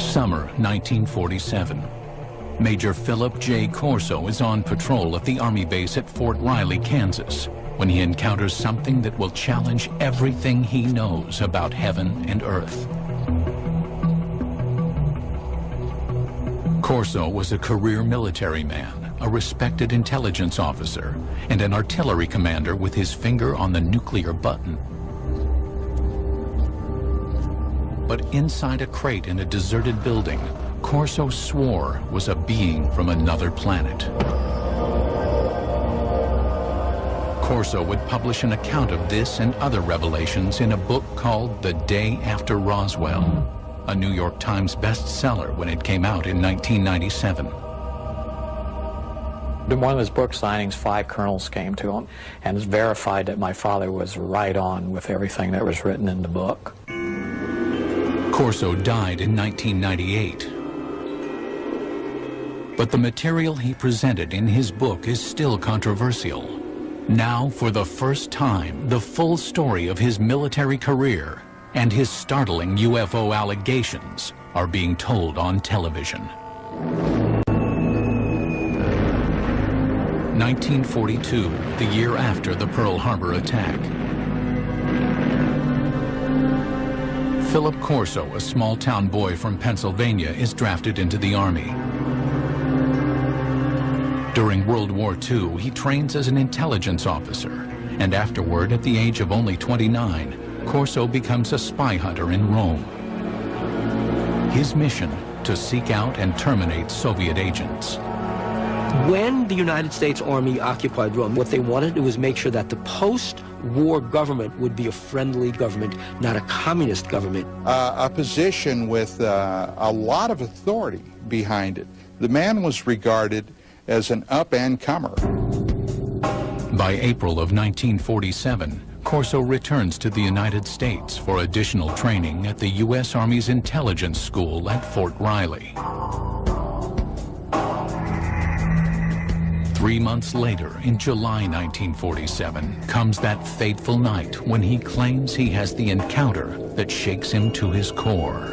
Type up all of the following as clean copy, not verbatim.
Summer 1947. Major Philip J. Corso is on patrol at the Army base at Fort Riley, Kansas, when he encounters something that will challenge everything he knows about heaven and earth. Corso was a career military man, a respected intelligence officer, and an artillery commander with his finger on the nuclear button. But inside a crate in a deserted building, Corso swore was a being from another planet. Corso would publish an account of this and other revelations in a book called The Day After Roswell, a New York Times bestseller when it came out in 1997. In one of his book signings, 5 colonels came to him and verified that my father was right on with everything that was written in the book. Corso died in 1998. But the material he presented in his book is still controversial. Now, for the first time, the full story of his military career and his startling UFO allegations are being told on television. 1942, the year after the Pearl Harbor attack. Philip Corso, a small-town boy from Pennsylvania, is drafted into the Army. During World War II, he trains as an intelligence officer, and afterward, at the age of only 29, Corso becomes a spy hunter in Rome. His mission, to seek out and terminate Soviet agents. When the United States Army occupied Rome, what they wanted to do was make sure that the post-war government would be a friendly government, not a communist government. A position with a lot of authority behind it. The man was regarded as an up-and-comer. By April of 1947, Corso returns to the United States for additional training at the U.S. Army's Intelligence School at Fort Riley. 3 months later, in July 1947, comes that fateful night when he claims he has the encounter that shakes him to his core.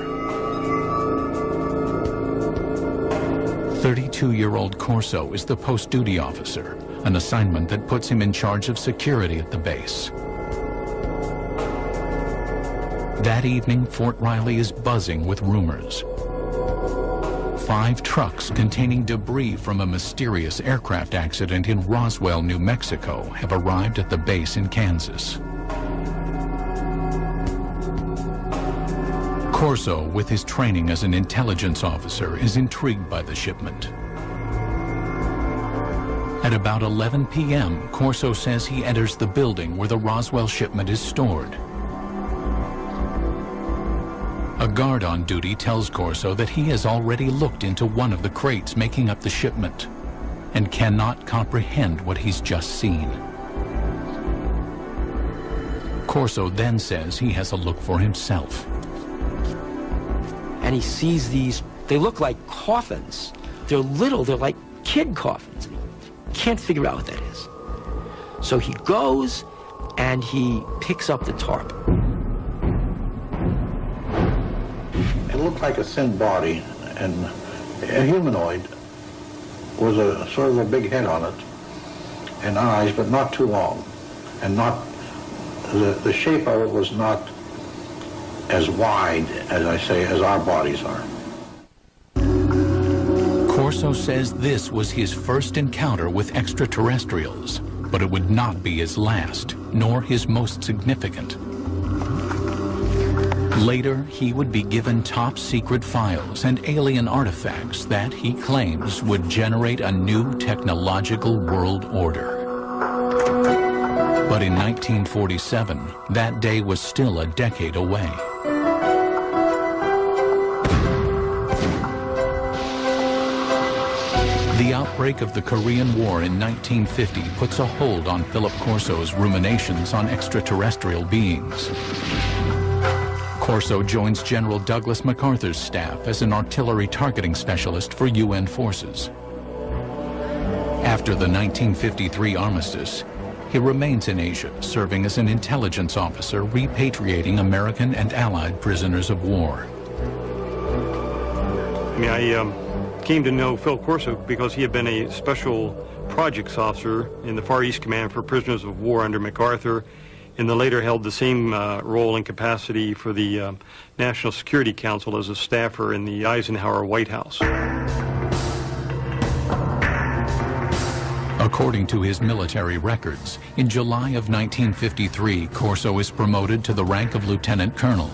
32-year-old Corso is the post-duty officer, an assignment that puts him in charge of security at the base. That evening, Fort Riley is buzzing with rumors. 5 trucks containing debris from a mysterious aircraft accident in Roswell, New Mexico, have arrived at the base in Kansas. Corso, with his training as an intelligence officer, is intrigued by the shipment. At about 11 p.m., Corso says he enters the building where the Roswell shipment is stored. A guard on duty tells Corso that he has already looked into one of the crates making up the shipment and cannot comprehend what he's just seen. Corso then says he has a look for himself. And he sees these, they look like coffins. They're little, they're like kid coffins. Can't figure out what that is. So he goes and he picks up the tarp. It looked like a thin body, and a humanoid was a sort of a big head on it, and eyes, but not too long, and not, the shape of it was not as wide, as I say, as our bodies are. Corso says this was his first encounter with extraterrestrials, but it would not be his last, nor his most significant. Later, he would be given top-secret files and alien artifacts that, he claims, would generate a new technological world order. But in 1947, that day was still a decade away. The outbreak of the Korean War in 1950 puts a hold on Philip Corso's ruminations on extraterrestrial beings. Corso joins General Douglas MacArthur's staff as an artillery targeting specialist for UN forces. After the 1953 armistice, he remains in Asia, serving as an intelligence officer repatriating American and Allied prisoners of war. I mean, I came to know Phil Corso because he had been a special projects officer in the Far East Command for prisoners of war under MacArthur, and then later held the same role and capacity for the National Security Council as a staffer in the Eisenhower White House. According to his military records, in July of 1953, Corso is promoted to the rank of lieutenant colonel.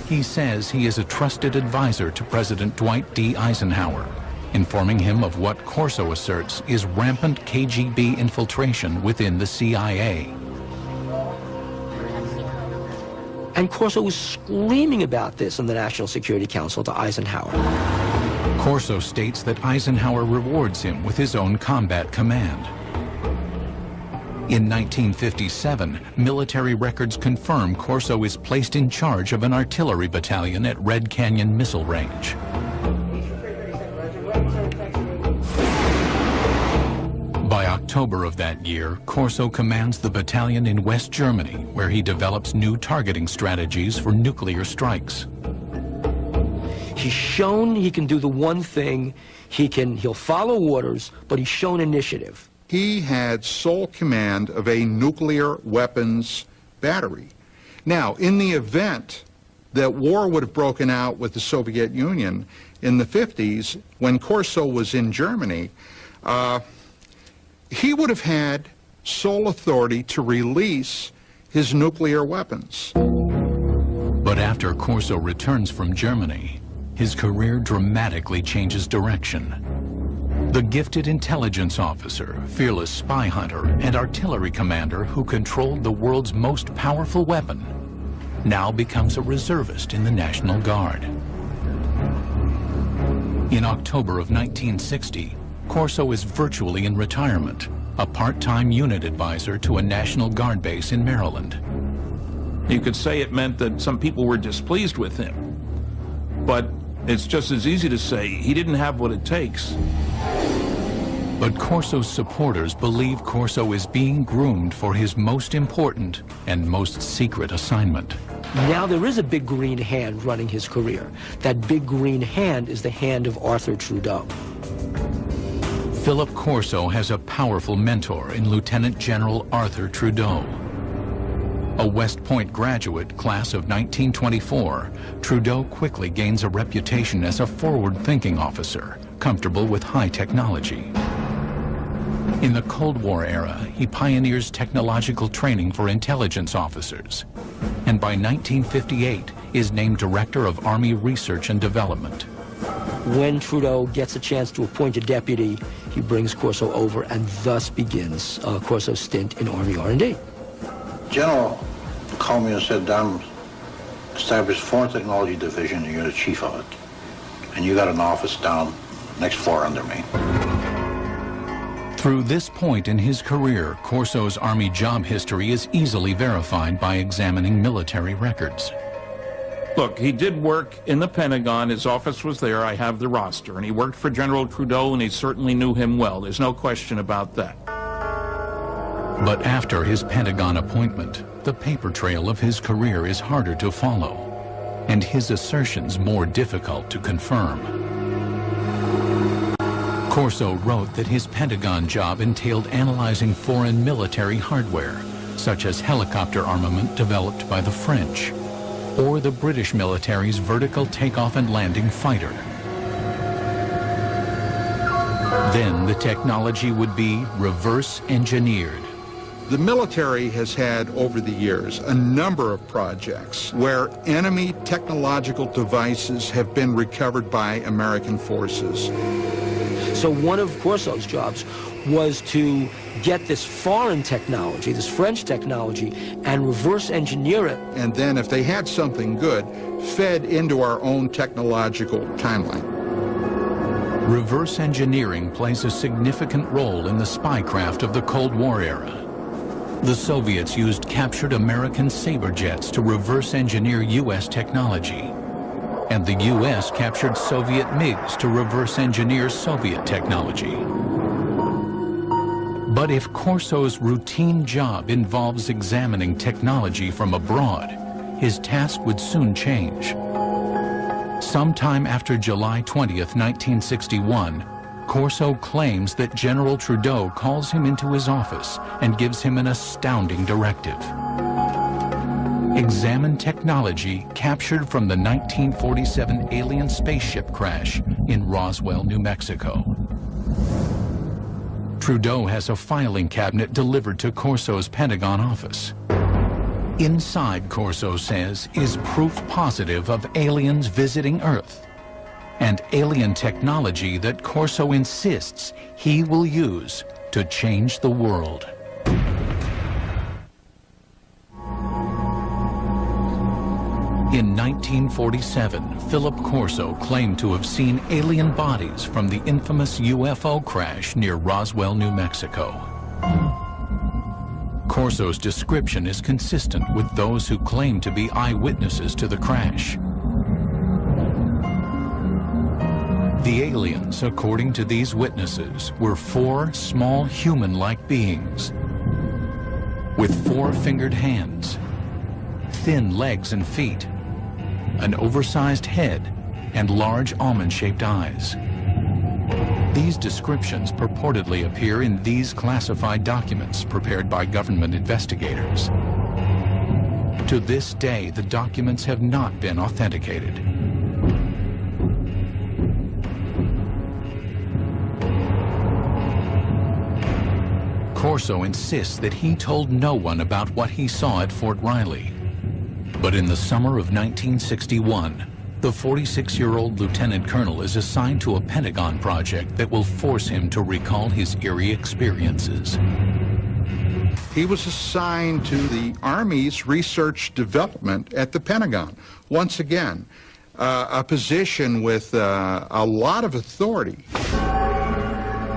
He says he is a trusted advisor to President Dwight D. Eisenhower, informing him of what Corso asserts is rampant KGB infiltration within the CIA. And Corso was screaming about this in the National Security Council to Eisenhower. Corso states that Eisenhower rewards him with his own combat command. In 1957, military records confirm Corso is placed in charge of an artillery battalion at Red Canyon Missile Range. By October of that year, Corso commands the battalion in West Germany, where he develops new targeting strategies for nuclear strikes. He's shown he can do the one thing, he'll follow orders, but he's shown initiative. He had sole command of a nuclear weapons battery. Now, in the event that war would have broken out with the Soviet Union in the 50s, when Corso was in Germany, he would have had sole authority to release his nuclear weapons. But after Corso returns from Germany, his career dramatically changes direction. The gifted intelligence officer, fearless spy hunter, and artillery commander who controlled the world's most powerful weapon now becomes a reservist in the National Guard. In October of 1960, Corso is virtually in retirement, a part-time unit advisor to a National Guard base in Maryland. You could say it meant that some people were displeased with him, but it's just as easy to say he didn't have what it takes. But Corso's supporters believe Corso is being groomed for his most important and most secret assignment. Now there is a big green hand running his career. That big green hand is the hand of Arthur Trudeau. Philip Corso has a powerful mentor in Lieutenant General Arthur Trudeau. A West Point graduate, class of 1924, Trudeau quickly gains a reputation as a forward-thinking officer, comfortable with high technology. In the Cold War era, he pioneers technological training for intelligence officers, and by 1958 is named Director of Army Research and Development. When Trudeau gets a chance to appoint a deputy, he brings Corso over, and thus begins Corso's stint in Army R&D. General called me and said, "Don, established Foreign Technology Division, and you're the chief of it. And you got an office down next floor under me." Through this point in his career, Corso's Army job history is easily verified by examining military records. Look, he did work in the Pentagon. His office was there. I have the roster. And he worked for General Trudeau, and he certainly knew him well. There's no question about that. But after his Pentagon appointment, the paper trail of his career is harder to follow, and his assertions more difficult to confirm. Corso wrote that his Pentagon job entailed analyzing foreign military hardware, such as helicopter armament developed by the French, or the British military's vertical takeoff and landing fighter. Then the technology would be reverse engineered. The military has had, over the years, a number of projects where enemy technological devices have been recovered by American forces. So one of Corso's jobs was to get this foreign technology, this French technology, and reverse engineer it. And then if they had something good, fed into our own technological timeline. Reverse engineering plays a significant role in the spycraft of the Cold War era. The Soviets used captured American Sabre jets to reverse engineer U.S. technology, and the U.S. captured Soviet MiGs to reverse engineer Soviet technology. But if Corso's routine job involves examining technology from abroad, his task would soon change. Sometime after July 20th, 1961, Corso claims that General Trudeau calls him into his office and gives him an astounding directive. Examine technology captured from the 1947 alien spaceship crash in Roswell, New Mexico. Trudeau has a filing cabinet delivered to Corso's Pentagon office. Inside, Corso says, is proof positive of aliens visiting Earth and alien technology that Corso insists he will use to change the world. In 1947, Philip Corso claimed to have seen alien bodies from the infamous UFO crash near Roswell, New Mexico. Corso's description is consistent with those who claim to be eyewitnesses to the crash. The aliens, according to these witnesses, were 4 small human-like beings with 4-fingered hands, thin legs and feet, an oversized head, and large almond-shaped eyes. These descriptions purportedly appear in these classified documents prepared by government investigators. To this day, the documents have not been authenticated. Corso insists that he told no one about what he saw at Fort Riley. But in the summer of 1961, the 46-year-old lieutenant colonel is assigned to a Pentagon project that will force him to recall his eerie experiences. He was assigned to the Army's research development at the Pentagon. Once again, a position with a lot of authority.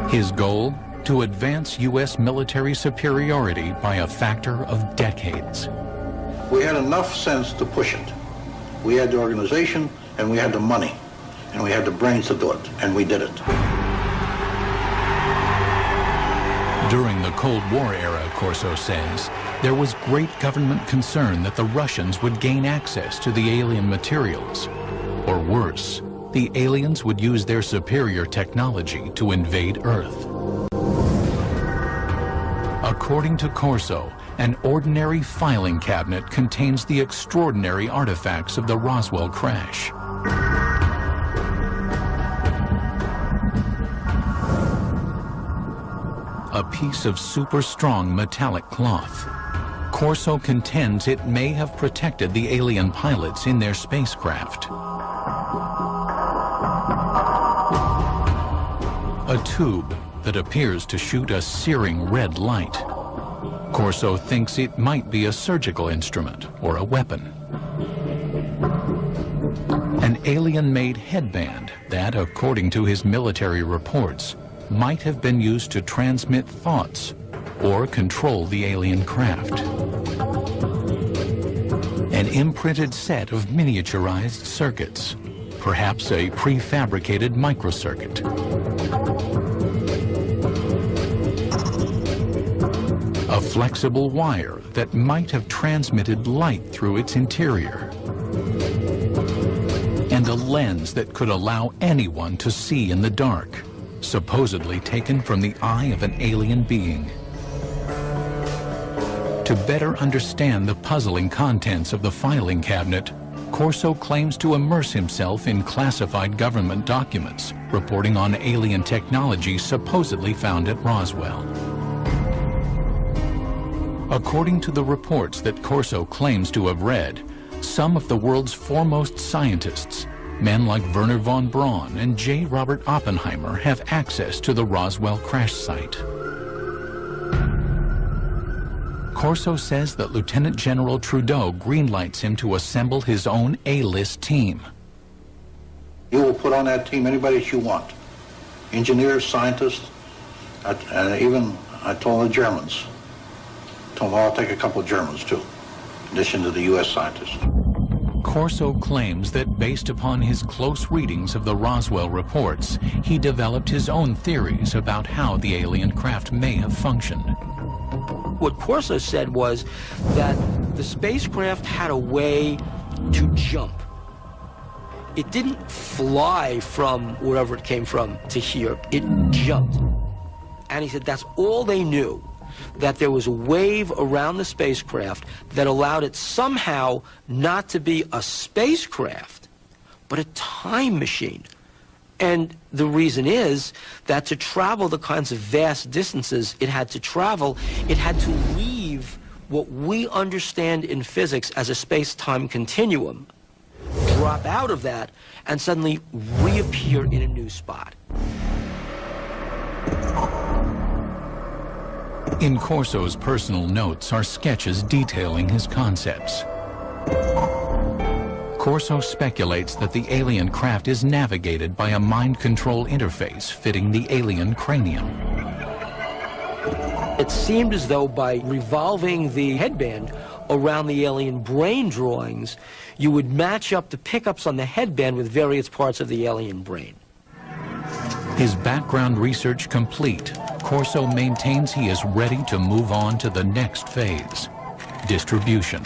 His goal? To advance U.S. military superiority by a factor of decades. We had enough sense to push it. We had the organization, and we had the money, and we had the brains to do it, and we did it. During the Cold War era, Corso says, there was great government concern that the Russians would gain access to the alien materials. Or worse, the aliens would use their superior technology to invade Earth. According to Corso, an ordinary filing cabinet contains the extraordinary artifacts of the Roswell crash. A piece of super strong metallic cloth. Corso contends it may have protected the alien pilots in their spacecraft. A tube that appears to shoot a searing red light. Corso thinks it might be a surgical instrument or a weapon. An alien-made headband that, according to his military reports, might have been used to transmit thoughts or control the alien craft. An imprinted set of miniaturized circuits, perhaps a prefabricated microcircuit. A flexible wire that might have transmitted light through its interior. And a lens that could allow anyone to see in the dark, supposedly taken from the eye of an alien being. To better understand the puzzling contents of the filing cabinet, Corso claims to immerse himself in classified government documents reporting on alien technology supposedly found at Roswell. According to the reports that Corso claims to have read, some of the world's foremost scientists, men like Wernher von Braun and J. Robert Oppenheimer, have access to the Roswell crash site. Corso says that Lieutenant General Trudeau greenlights him to assemble his own A-list team. You will put on that team anybody that you want. Engineers, scientists, and even I told the Germans. Told them I'll take a couple of Germans too, in addition to the U.S. scientists. Corso claims that based upon his close readings of the Roswell reports, he developed his own theories about how the alien craft may have functioned. What Corso said was that the spacecraft had a way to jump. It didn't fly from wherever it came from to here. It jumped. And he said that's all they knew, that there was a wave around the spacecraft that allowed it somehow not to be a spacecraft, but a time machine. And the reason is that to travel the kinds of vast distances it had to travel, it had to leave what we understand in physics as a space-time continuum, drop out of that, and suddenly reappear in a new spot. In Corso's personal notes are sketches detailing his concepts. Corso speculates that the alien craft is navigated by a mind control interface fitting the alien cranium. It seemed as though by revolving the headband around the alien brain drawings, you would match up the pickups on the headband with various parts of the alien brain. His background research complete, Corso maintains he is ready to move on to the next phase, distribution.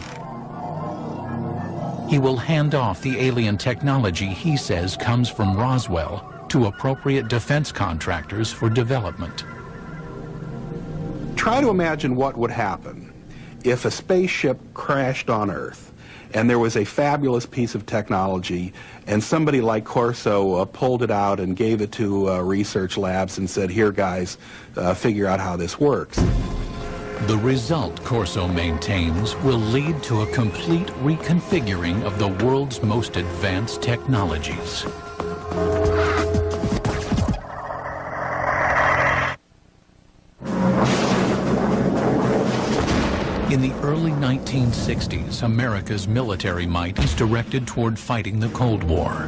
He will hand off the alien technology he says comes from Roswell to appropriate defense contractors for development. Try to imagine what would happen if a spaceship crashed on Earth and there was a fabulous piece of technology and somebody like Corso pulled it out and gave it to research labs and said, here guys, figure out how this works. The result, Corso maintains, will lead to a complete reconfiguring of the world's most advanced technologies. In the early 1960s, America's military might is directed toward fighting the Cold War.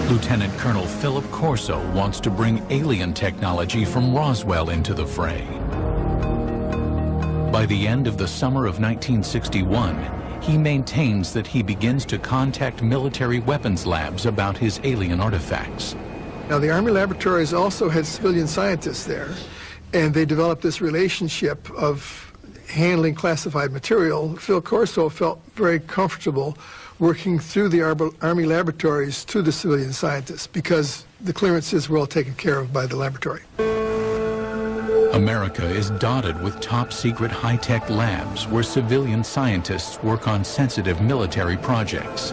Lieutenant Colonel Philip Corso wants to bring alien technology from Roswell into the fray. By the end of the summer of 1961, he maintains that he begins to contact military weapons labs about his alien artifacts. Now, the Army laboratories also had civilian scientists there, and they developed this relationship of handling classified material. Phil Corso felt very comfortable working through the Army laboratories to the civilian scientists because the clearances were all taken care of by the laboratory. America is dotted with top-secret high-tech labs where civilian scientists work on sensitive military projects.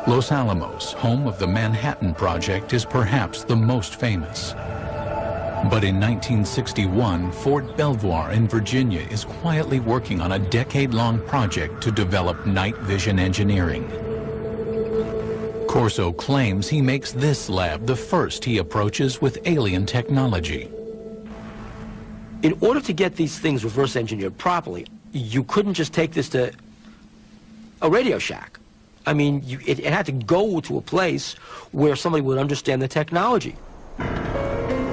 Los Alamos, home of the Manhattan Project, is perhaps the most famous. But in 1961, Fort Belvoir in Virginia is quietly working on a decade-long project to develop night vision engineering. Corso claims he makes this lab the first he approaches with alien technology. In order to get these things reverse engineered properly, you couldn't just take this to a Radio Shack. I mean, it had to go to a place where somebody would understand the technology.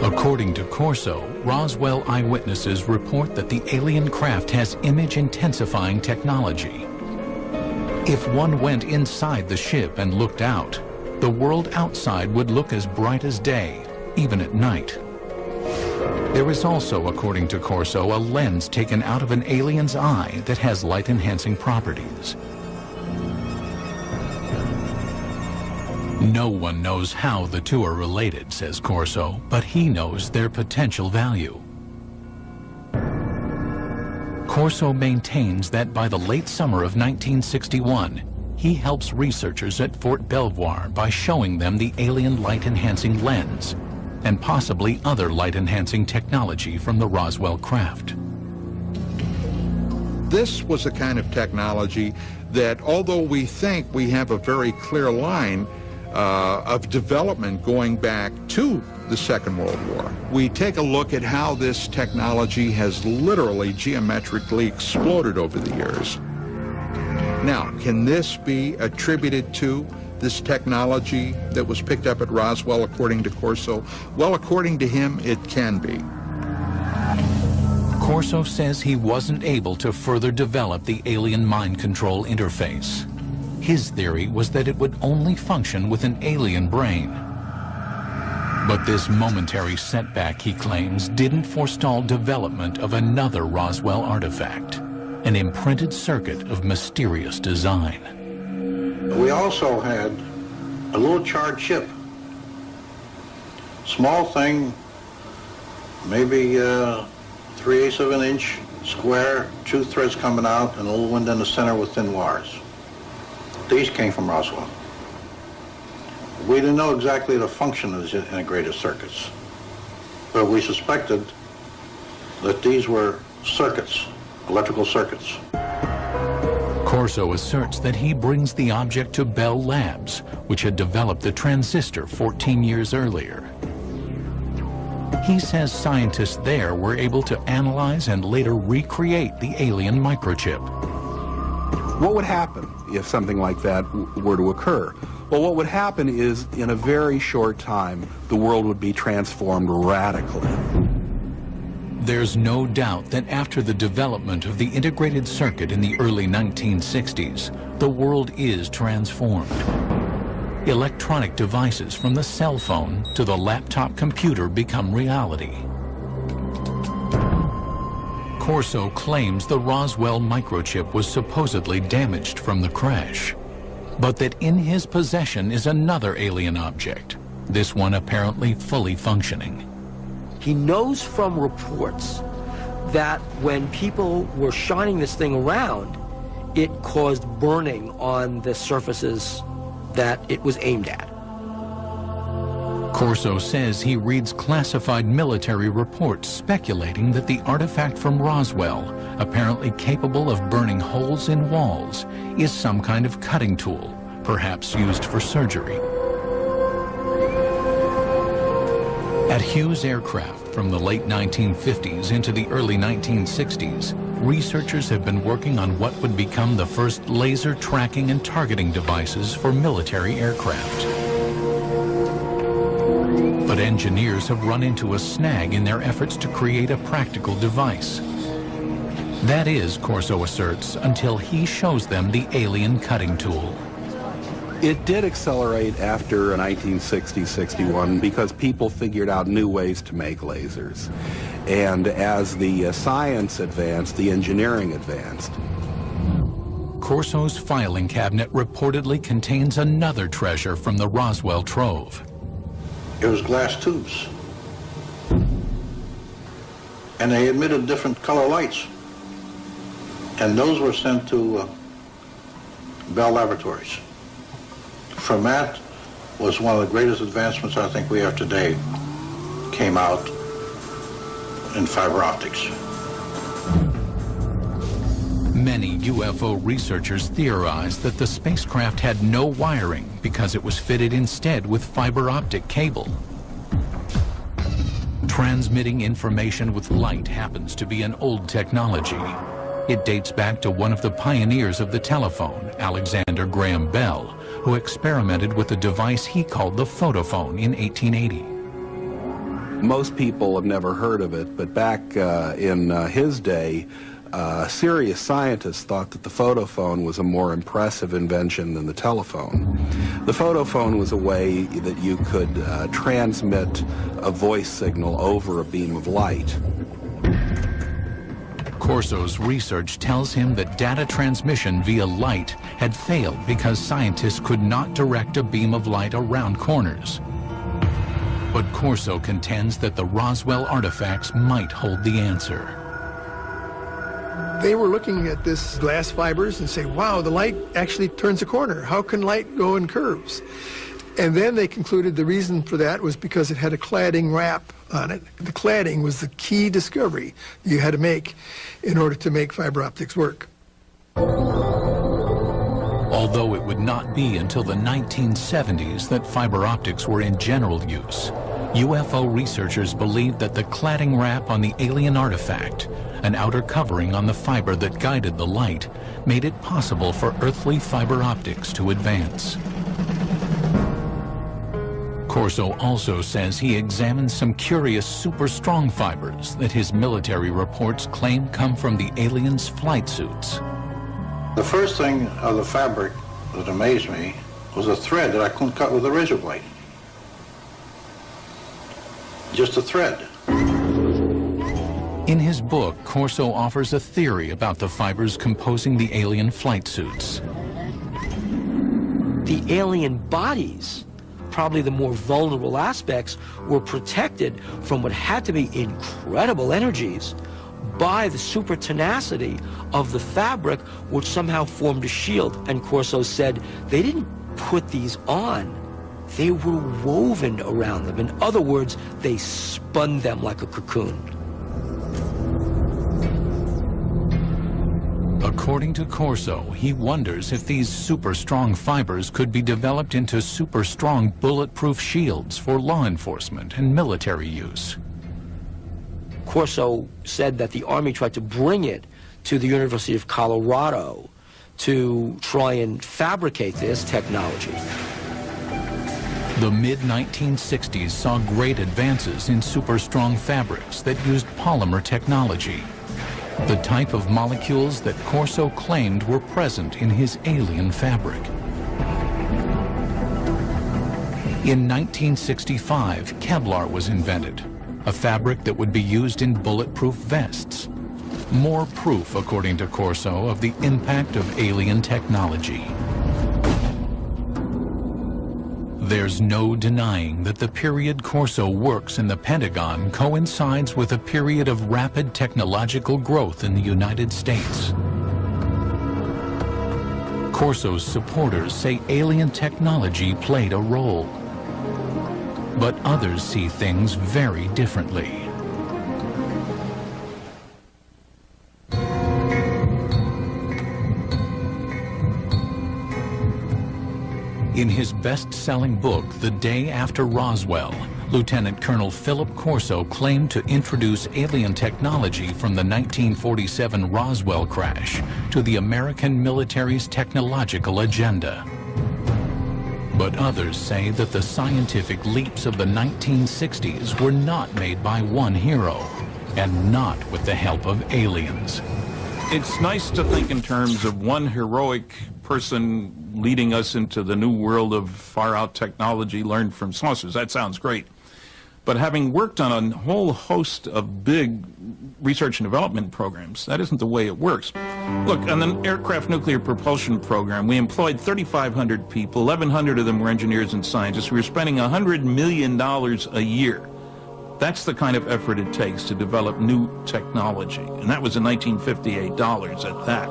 According to Corso, Roswell eyewitnesses report that the alien craft has image-intensifying technology. If one went inside the ship and looked out, the world outside would look as bright as day, even at night. There is also, according to Corso, a lens taken out of an alien's eye that has light-enhancing properties. No one knows how the two are related, says Corso, but he knows their potential value. Corso maintains that by the late summer of 1961, he helps researchers at Fort Belvoir by showing them the alien light-enhancing lens and possibly other light-enhancing technology from the Roswell craft. This was a kind of technology that, although we think we have a very clear line of development going back to the Second World War, we take a look at how this technology has literally geometrically exploded over the years. Now, can this be attributed to this technology that was picked up at Roswell, according to Corso? Well, according to him, it can be. Corso says he wasn't able to further develop the alien mind control interface. His theory was that it would only function with an alien brain. But this momentary setback, he claims, didn't forestall development of another Roswell artifact, an imprinted circuit of mysterious design. We all also had a little charred chip. Small thing, maybe 3/8 of an inch square, 2 threads coming out, and a little window in the center with thin wires. These came from Roswell. We didn't know exactly the function of these integrated circuits, but we suspected that these were circuits, electrical circuits. Corso asserts that he brings the object to Bell Labs, which had developed the transistor 14 years earlier. He says scientists there were able to analyze and later recreate the alien microchip. What would happen if something like that were to occur? Well, what would happen is, in a very short time, the world would be transformed radically. There's no doubt that after the development of the integrated circuit in the early 1960s, the world is transformed. Electronic devices from the cell phone to the laptop computer become reality. Corso claims the Roswell microchip was supposedly damaged from the crash, but that in his possession is another alien object, this one apparently fully functioning. He knows from reports that when people were shining this thing around, it caused burning on the surfaces that it was aimed at. Corso says he reads classified military reports speculating that the artifact from Roswell, apparently capable of burning holes in walls, is some kind of cutting tool, perhaps used for surgery. At Hughes Aircraft, from the late 1950s into the early 1960s, researchers have been working on what would become the first laser tracking and targeting devices for military aircraft. But engineers have run into a snag in their efforts to create a practical device. That is, Corso asserts, until he shows them the alien cutting tool. It did accelerate after 1960-61 because people figured out new ways to make lasers. And as the science advanced, the engineering advanced. Corso's filing cabinet reportedly contains another treasure from the Roswell trove. It was glass tubes. And they emitted different color lights. And those were sent to Bell Laboratories. From that was one of the greatest advancements I think we have today, came out in fiber optics. Many UFO researchers theorize that the spacecraft had no wiring because it was fitted instead with fiber optic cable. Transmitting information with light happens to be an old technology. It dates back to one of the pioneers of the telephone, Alexander Graham Bell, who experimented with a device he called the photophone in 1880. Most people have never heard of it, but back in his day, serious scientists thought that the photophone was a more impressive invention than the telephone. The photophone was a way that you could transmit a voice signal over a beam of light. Corso's research tells him that data transmission via light had failed because scientists could not direct a beam of light around corners. But Corso contends that the Roswell artifacts might hold the answer. They were looking at this glass fibers and say, wow, the light actually turns a corner. How can light go in curves? And then they concluded the reason for that was because it had a cladding wrap on it. The cladding was the key discovery you had to make in order to make fiber optics work. Although it would not be until the 1970s that fiber optics were in general use, UFO researchers believed that the cladding wrap on the alien artifact, an outer covering on the fiber that guided the light, made it possible for earthly fiber optics to advance. Corso also says he examined some curious super strong fibers that his military reports claim come from the aliens' flight suits. The first thing of the fabric that amazed me was a thread that I couldn't cut with a razor blade. Just a thread. In his book, Corso offers a theory about the fibers composing the alien flight suits. the alien bodies, probably the more vulnerable aspects, were protected from what had to be incredible energies by the super tenacity of the fabric, which somehow formed a shield. And Corso said they didn't put these on, they were woven around them. In other words, they spun them like a cocoon. According to Corso, he wonders if these super strong fibers could be developed into super strong bulletproof shields for law enforcement and military use. Corso said that the Army tried to bring it to the University of Colorado to try and fabricate this technology. The mid-1960s saw great advances in super strong fabrics that used polymer technology, the type of molecules that Corso claimed were present in his alien fabric. In 1965, Kevlar was invented, a fabric that would be used in bulletproof vests. More proof, according to Corso, of the impact of alien technology. There's no denying that the period Corso works in the Pentagon coincides with a period of rapid technological growth in the United States. Corso's supporters say alien technology played a role, but others see things very differently. In his best-selling book, The Day After Roswell, Lieutenant Colonel Philip Corso claimed to introduce alien technology from the 1947 Roswell crash to the American military's technological agenda. But others say that the scientific leaps of the 1960s were not made by one hero, and not with the help of aliens. It's nice to think in terms of one heroic person leading us into the new world of far-out technology learned from saucers. That sounds great. But having worked on a whole host of big research and development programs, that isn't the way it works. Look, on the aircraft nuclear propulsion program, we employed 3,500 people. 1,100 of them were engineers and scientists. We were spending $100 million a year. That's the kind of effort it takes to develop new technology. And that was in 1958 dollars at that.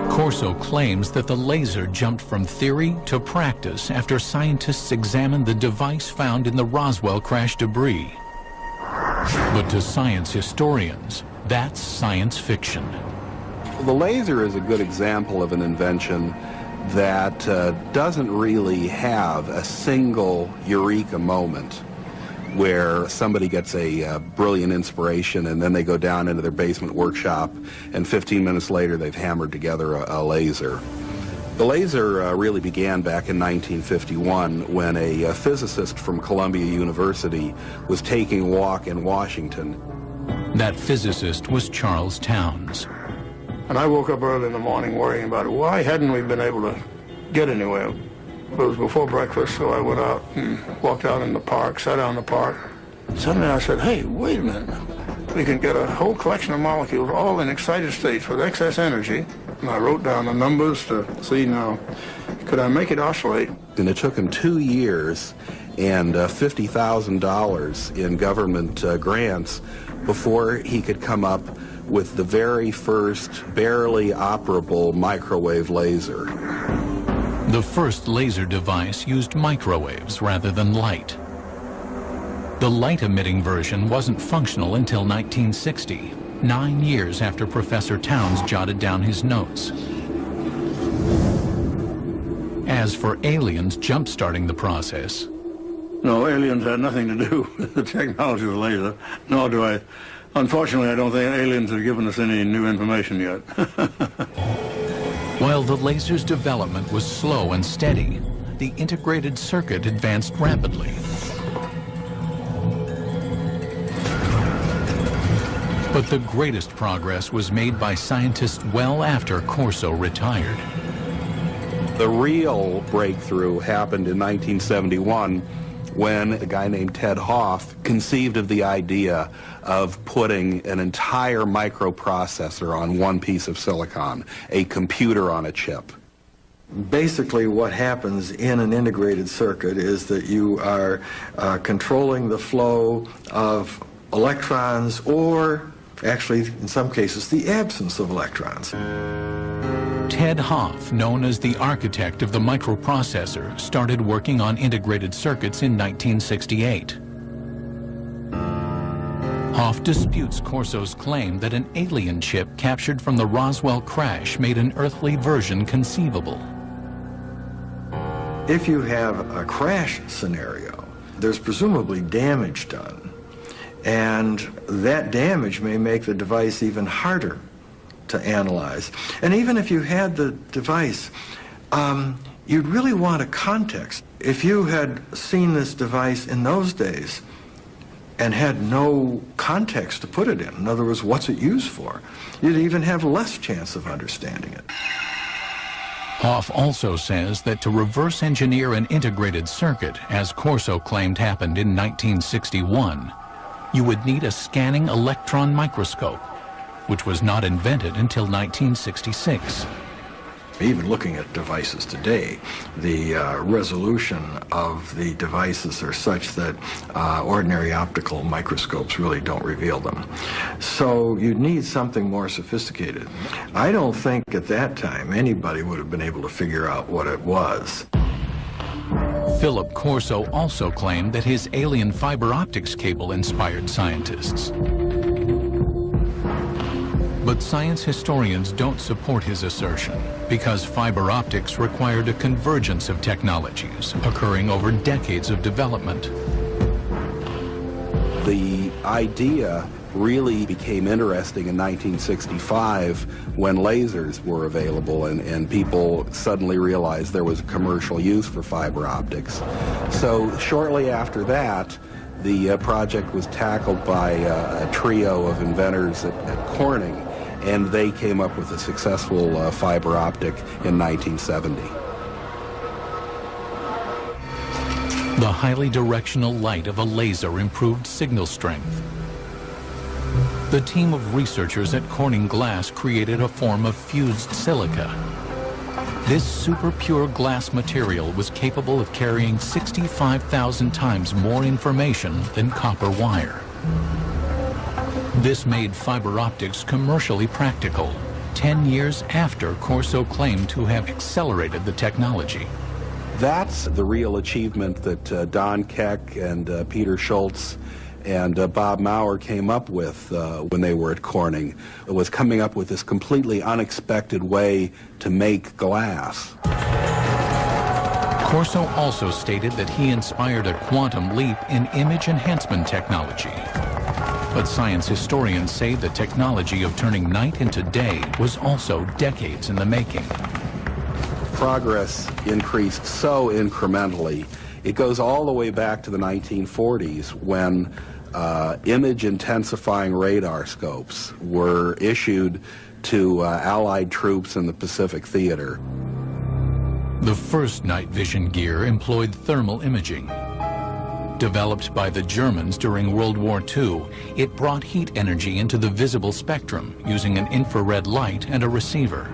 Corso claims that the laser jumped from theory to practice after scientists examined the device found in the Roswell crash debris. But to science historians, that's science fiction. The laser is a good example of an invention that doesn't really have a single eureka moment where somebody gets a brilliant inspiration and then they go down into their basement workshop and 15 minutes later they've hammered together a laser. The laser really began back in 1951 when a physicist from Columbia University was taking a walk in Washington. That physicist was Charles Towns. And I woke up early in the morning worrying about it. Why hadn't we been able to get anywhere? It was before breakfast, so I went out and walked out in the park, sat down in the park. Suddenly I said, hey, wait a minute. We can get a whole collection of molecules all in excited states with excess energy. And I wrote down the numbers to see now, could I make it oscillate? And it took him 2 years and $50,000 in government grants before he could come up with the very first barely operable microwave laser. The first laser device used microwaves rather than light. The light-emitting version wasn't functional until 1960, 9 years after Professor Towns jotted down his notes. As for aliens jump-starting the process, No, aliens had nothing to do with the technology of the laser, nor do I. Unfortunately, I don't think aliens have given us any new information yet. while the laser's development was slow and steady, the integrated circuit advanced rapidly. But the greatest progress was made by scientists well after Corso retired. The real breakthrough happened in 1971 when a guy named Ted Hoff conceived of the idea of putting an entire microprocessor on one piece of silicon, a computer on a chip. Basically, what happens in an integrated circuit is that you are controlling the flow of electrons, or actually, in some cases, the absence of electrons. Ted Hoff, known as the architect of the microprocessor, started working on integrated circuits in 1968. Hoff disputes Corso's claim that an alien chip captured from the Roswell crash made an earthly version conceivable. If you have a crash scenario, there's presumably damage done, and that damage may make the device even harder to analyze. And even if you had the device, you'd really want a context. If you had seen this device in those days and had no context to put it in other words, what's it used for, you'd even have less chance of understanding it. Hoff also says that to reverse engineer an integrated circuit, as Corso claimed happened in 1961, you would need a scanning electron microscope, which was not invented until 1966. Even looking at devices today, the resolution of the devices are such that ordinary optical microscopes really don't reveal them. So you'd need something more sophisticated. I don't think at that time anybody would have been able to figure out what it was. Philip Corso also claimed that his alien fiber optics cable inspired scientists. But science historians don't support his assertion because fiber optics required a convergence of technologies occurring over decades of development. The idea really became interesting in 1965 when lasers were available and people suddenly realized there was a commercial use for fiber optics. So shortly after that, the project was tackled by a trio of inventors at Corning, and they came up with a successful fiber optic in 1970. The highly directional light of a laser improved signal strength. The team of researchers at Corning Glass created a form of fused silica. This super pure glass material was capable of carrying 65,000 times more information than copper wire. This made fiber optics commercially practical, 10 years after Corso claimed to have accelerated the technology. That's the real achievement that Don Keck and Peter Schultz and Bob Maurer came up with when they were at Corning. It was coming up with this completely unexpected way to make glass. Corso also stated that he inspired a quantum leap in image enhancement technology. But science historians say the technology of turning night into day was also decades in the making. Progress increased so incrementally. It goes all the way back to the 1940s when image intensifying radar scopes were issued to Allied troops in the Pacific Theater. The first night vision gear employed thermal imaging. Developed by the Germans during World War II, it brought heat energy into the visible spectrum using an infrared light and a receiver.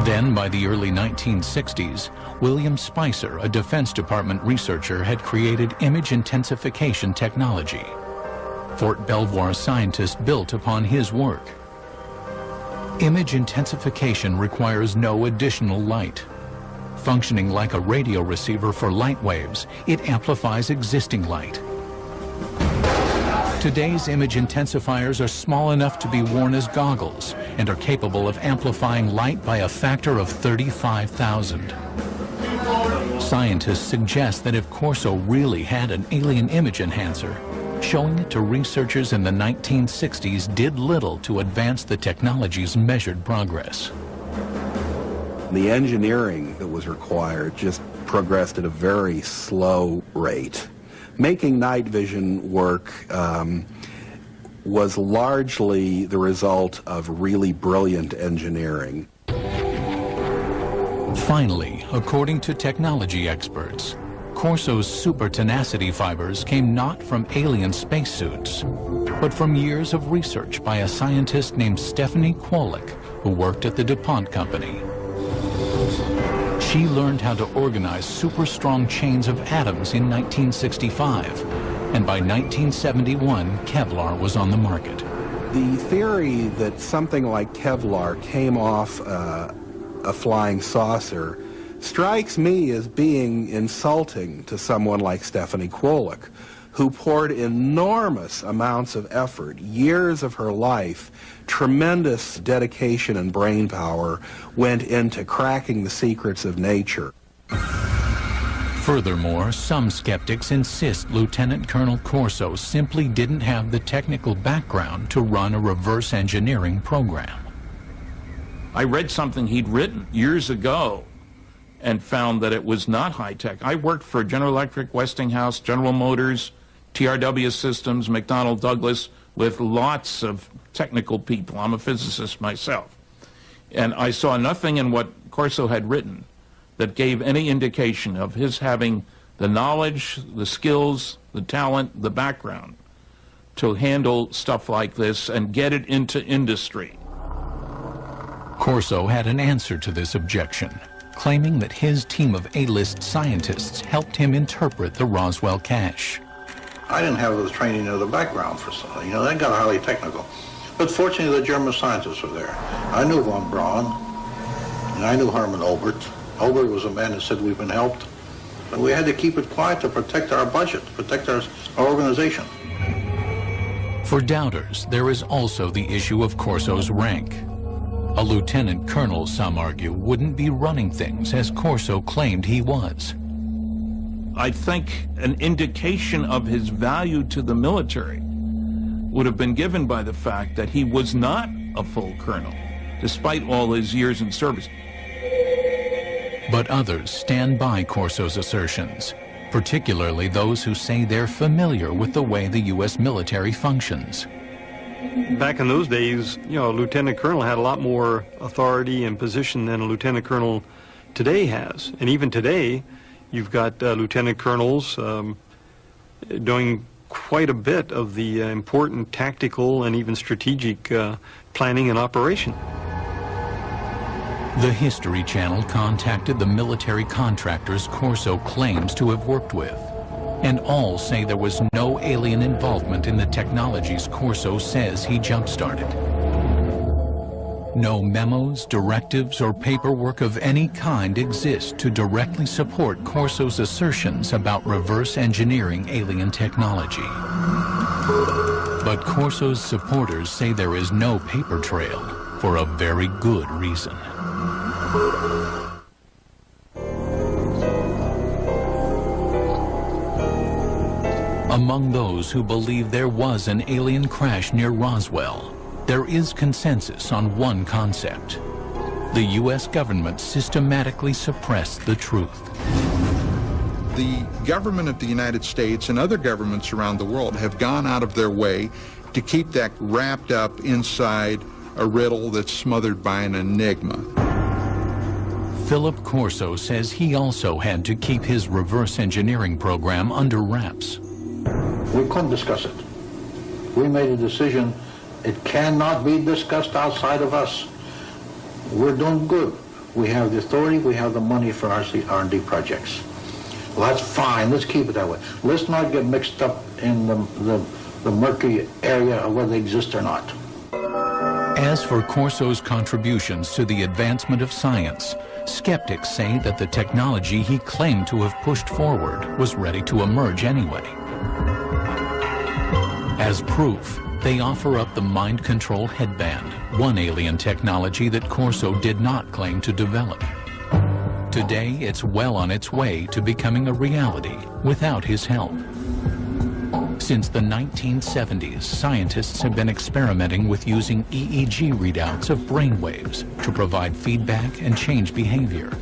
Then, by the early 1960s, William Spicer, a Defense Department researcher, had created image intensification technology. Fort Belvoir scientists built upon his work. Image intensification requires no additional light. Functioning like a radio receiver for light waves, it amplifies existing light. Today's image intensifiers are small enough to be worn as goggles and are capable of amplifying light by a factor of 35,000. Scientists suggest that if Corso really had an alien image enhancer, showing it to researchers in the 1960s did little to advance the technology's measured progress. The engineering that was required just progressed at a very slow rate. Making night vision work was largely the result of really brilliant engineering. Finally, according to technology experts, Corso's super tenacity fibers came not from alien spacesuits, but from years of research by a scientist named Stephanie Kwolek, who worked at the DuPont Company. She learned how to organize super strong chains of atoms in 1965, and by 1971, Kevlar was on the market. The theory that something like Kevlar came off a flying saucer strikes me as being insulting to someone like Stephanie Kwolek, who poured enormous amounts of effort, years of her life, tremendous dedication and brain power went into cracking the secrets of nature. Furthermore, some skeptics insist Lieutenant Colonel Corso simply didn't have the technical background to run a reverse engineering program. I read something he'd written years ago and found that it was not high-tech. I worked for General Electric, Westinghouse, General Motors, TRW Systems, McDonnell Douglas, with lots of technical people. I'm a physicist myself. And I saw nothing in what Corso had written that gave any indication of his having the knowledge, the skills, the talent, the background to handle stuff like this and get it into industry. Corso had an answer to this objection, claiming that his team of A-list scientists helped him interpret the Roswell cache. I didn't have the training or the background for something. You know, they got highly technical. But fortunately, the German scientists were there. I knew von Braun, and I knew Hermann Obert. Obert was a man that said we've been helped. But we had to keep it quiet to protect our budget, protect our organization. For doubters, there is also the issue of Corso's rank. A lieutenant colonel, some argue, wouldn't be running things as Corso claimed he was. I think an indication of his value to the military would have been given by the fact that he was not a full colonel, despite all his years in service. But others stand by Corso's assertions, particularly those who say they're familiar with the way the U.S. military functions. Back in those days, you know, a lieutenant colonel had a lot more authority and position than a lieutenant colonel today has. And even today, you've got lieutenant colonels doing quite a bit of the important tactical and even strategic planning and operation. The History Channel contacted the military contractors Corso claims to have worked with, and all say there was no alien involvement in the technologies Corso says he jump-started. No memos, directives, or paperwork of any kind exist to directly support Corso's assertions about reverse engineering alien technology. But Corso's supporters say there is no paper trail for a very good reason. Among those who believe there was an alien crash near Roswell, there is consensus on one concept. The U.S. government systematically suppressed the truth. The government of the United States and other governments around the world have gone out of their way to keep that wrapped up inside a riddle that's smothered by an enigma. Philip Corso says he also had to keep his reverse engineering program under wraps. We couldn't discuss it. We made a decision. It cannot be discussed outside of us. We're doing good. We have the authority, we have the money for our R&D projects. Well, that's fine. Let's keep it that way. Let's not get mixed up in the murky area of whether they exist or not. As for Corso's contributions to the advancement of science, skeptics say that the technology he claimed to have pushed forward was ready to emerge anyway. As proof, they offer up the mind control headband, one alien technology that Corso did not claim to develop. Today, it's well on its way to becoming a reality without his help. Since the 1970s, scientists have been experimenting with using EEG readouts of brainwaves to provide feedback and change behavior.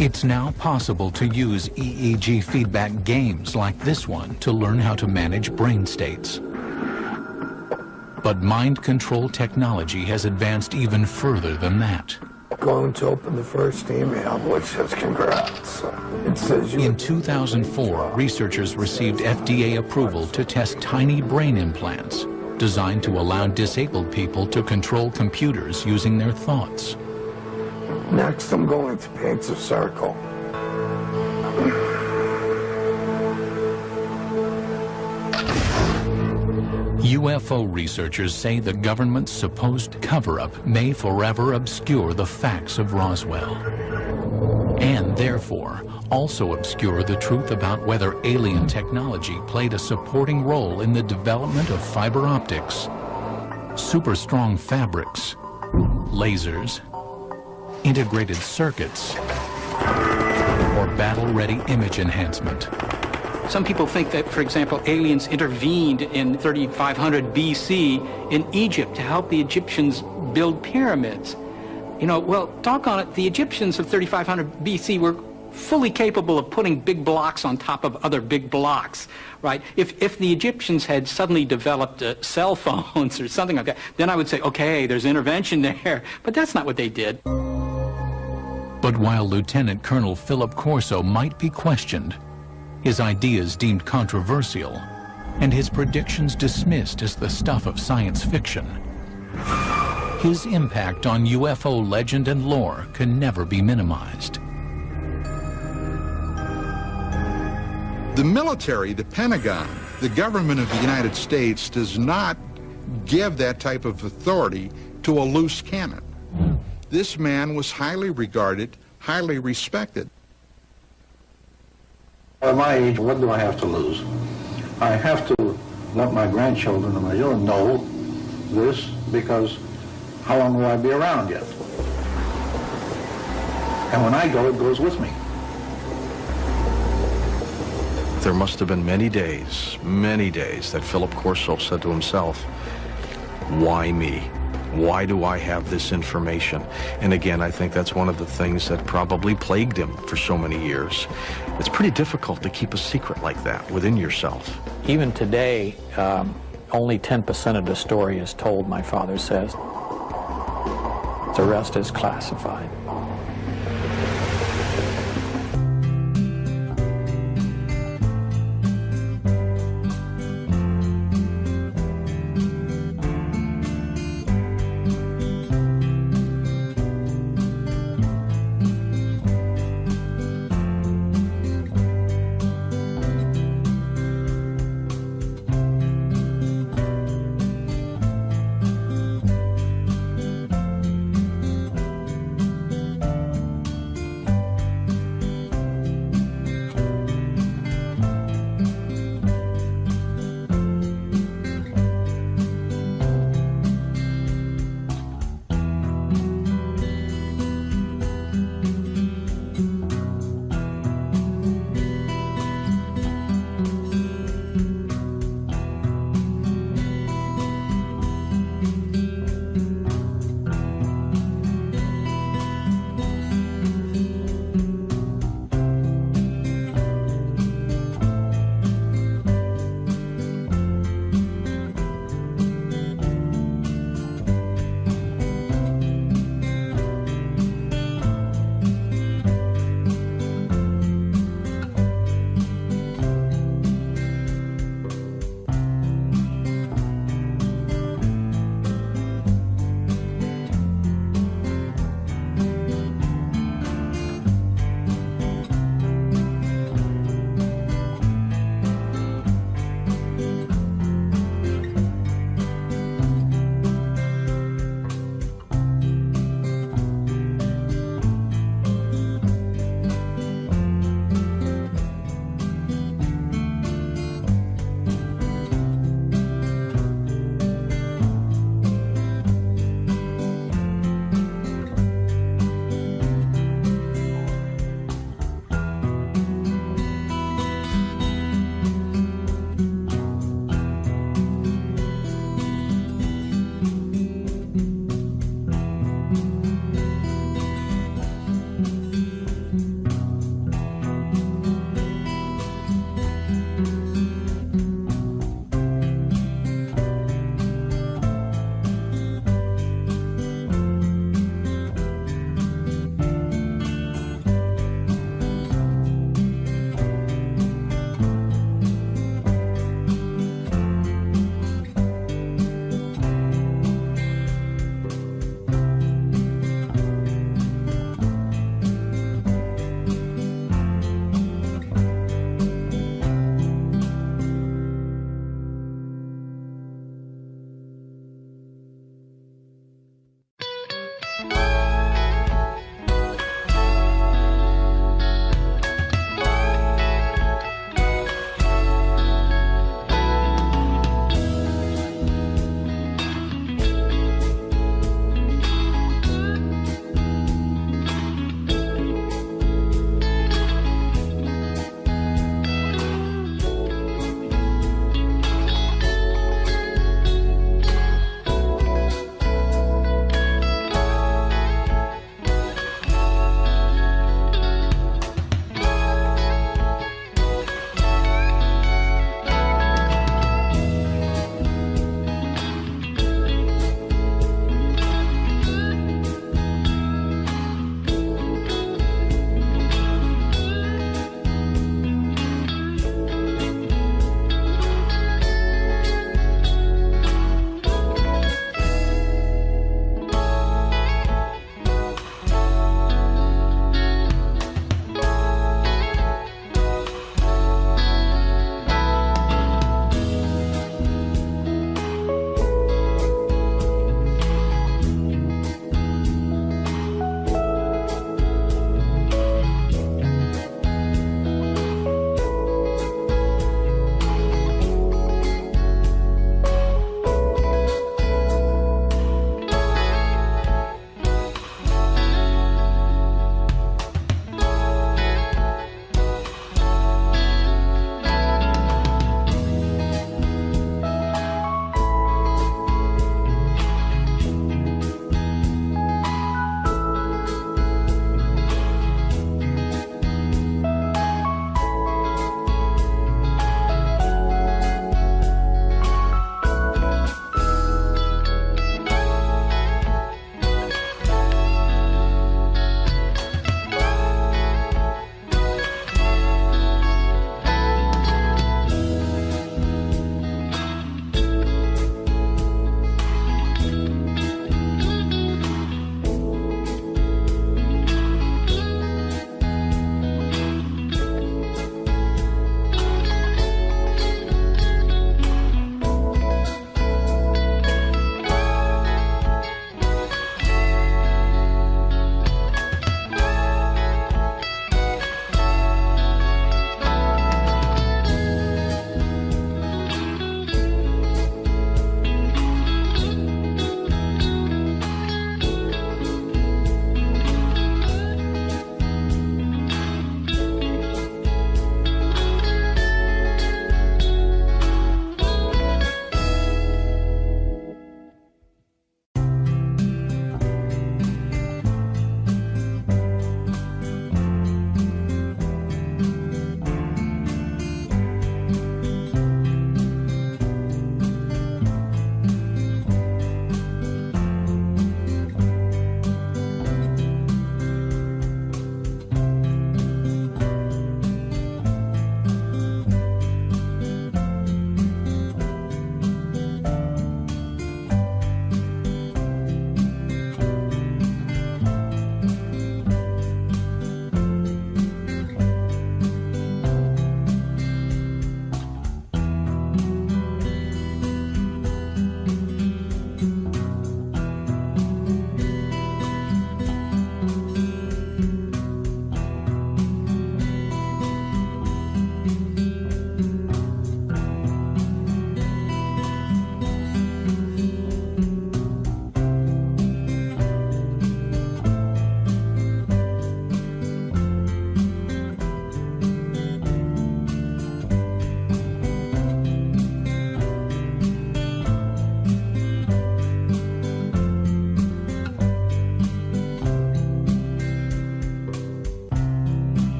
It's now possible to use EEG feedback games like this one to learn how to manage brain states. But mind control technology has advanced even further than that. Going to open the first email, which says congrats. It says In 2004, researchers received FDA approval to test tiny brain implants designed to allow disabled people to control computers using their thoughts. Next, I'm going to paint a circle. UFO researchers say the government's supposed cover-up may forever obscure the facts of Roswell, and therefore also obscure the truth about whether alien technology played a supporting role in the development of fiber optics, super strong fabrics, lasers, integrated circuits, or battle-ready image enhancement. Some people think that, for example, aliens intervened in 3500 BC in Egypt to help the Egyptians build pyramids. You know, well, doggone it, the Egyptians of 3500 BC were fully capable of putting big blocks on top of other big blocks, right? If the Egyptians had suddenly developed cell phones or something like that, then I would say, okay, there's intervention there. But that's not what they did. But while Lieutenant Colonel Philip Corso might be questioned, his ideas deemed controversial, and his predictions dismissed as the stuff of science fiction, his impact on UFO legend and lore can never be minimized. The military, the Pentagon, the government of the United States does not give that type of authority to a loose cannon. This man was highly regarded, highly respected. At my age, what do I have to lose? I have to let my grandchildren and my children know this, because how long will I be around yet? And when I go, it goes with me. There must have been many days that Philip Corso said to himself, why me? Why do I have this information? And again, I think that's one of the things that probably plagued him for so many years. It's pretty difficult to keep a secret like that within yourself. Even today, only 10% of the story is told, my father says. The rest is classified.